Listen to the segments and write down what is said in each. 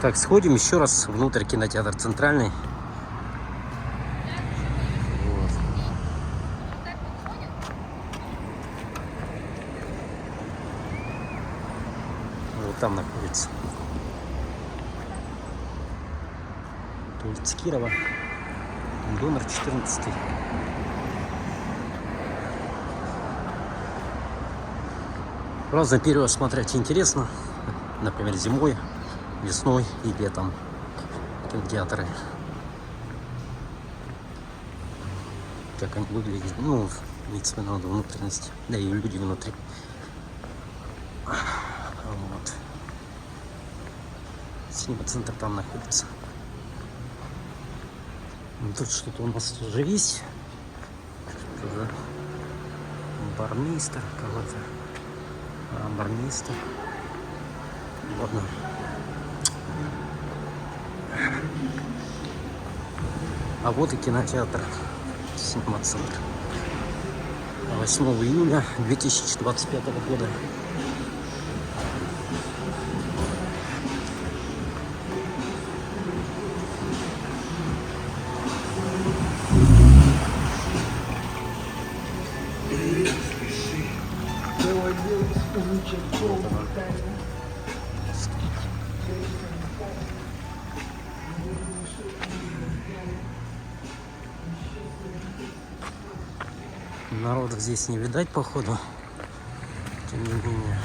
Так, сходим еще раз внутрь, кинотеатр Центральный. Вот. Вот там находится. Улица Кирова, номер 14. Разный период смотреть интересно. Например, зимой, весной и летом. Кинотеатры. Как они выглядят. Ну, имеется в виду внутренность. Да и люди внутри. Вот. Синема-центр там находится. Тут что-то у нас уже есть. Что-то бармейстер какой-то. Бармейстер. Ладно. А вот и кинотеатр. Синема-центр. 8 июля 2025 года. Народа здесь не видать, походу. Тем не менее.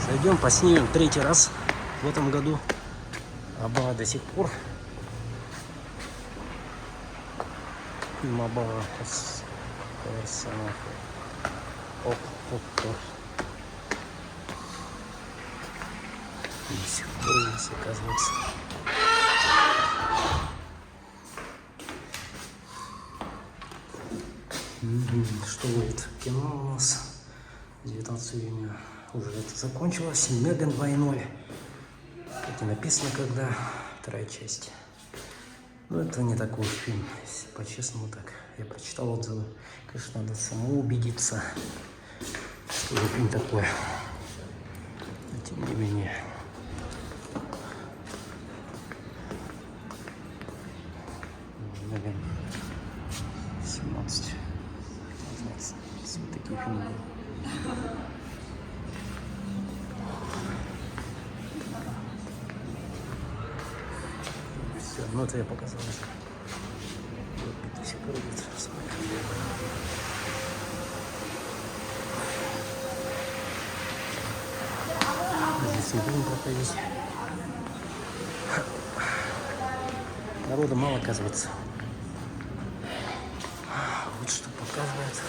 Зайдем, поснимем третий раз в этом году. Абба до сих пор. Фильм Абба. Оп. До сих пор есть, оказывается. Что будет? Кино у нас 19 июня. Уже это закончилось. Меган 2.0. Тут не написано, когда. Вторая часть. Но это не такой фильм, если по-честному так. Я прочитал отзывы. Конечно, надо самому убедиться, что это фильм такой. Но тем не менее. Меган 17. Вот такие фильмы. Все, ну это я показал уже. Вот, до сих пор будет смотреть. Здесь не будем проходить. Народа мало, оказывается. Вот что показывает.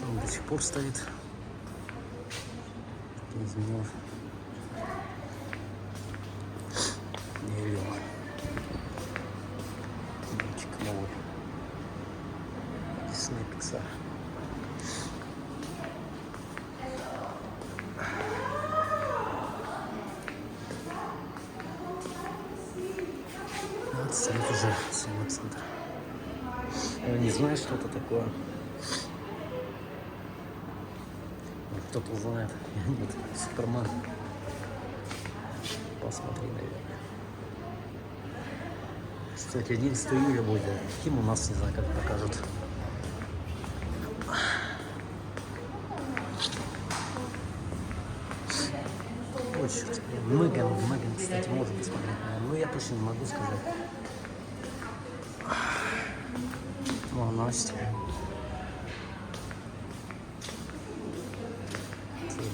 Он до сих пор стоит. Не изменил. Не вел. Мальчик новый. Disney Pixar. Вот стоит уже Синема-центр. Я не знаю, что это такое. Кто-то знает. Нет, Супермен. Посмотри, наверное. Кстати, 11 июля будет. Фильм у нас, не знаю, как покажут. Ой, черт. Меган, кстати, можно посмотреть. Но я точно не могу сказать. О, Настя.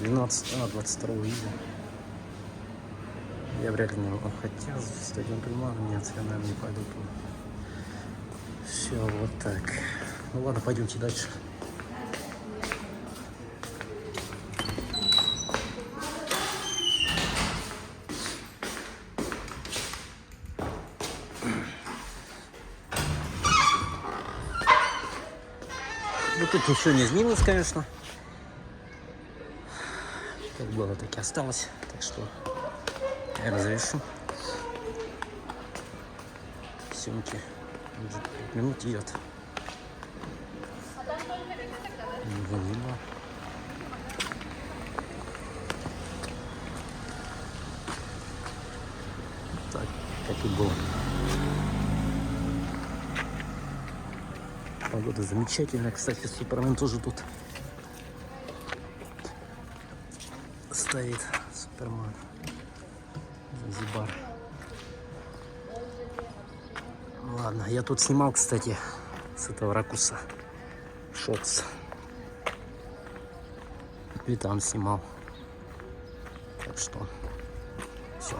22 июля. Я вряд ли не могу. Хотя стадион Кальмар, нет, я, наверное, не пойду. Все, вот так. Ну ладно, пойдемте дальше. Тут ничего не изменилось, конечно. Как было, так и осталось. Так что я разрешу. Съемки уже 5 минут идет. Либо. Так, как и было. Погода замечательная. Кстати, Супермен тоже тут стоит. Супермен. Занзибар. Ладно, я тут снимал, кстати, с этого ракурса. Шотс. И там снимал. Так что все.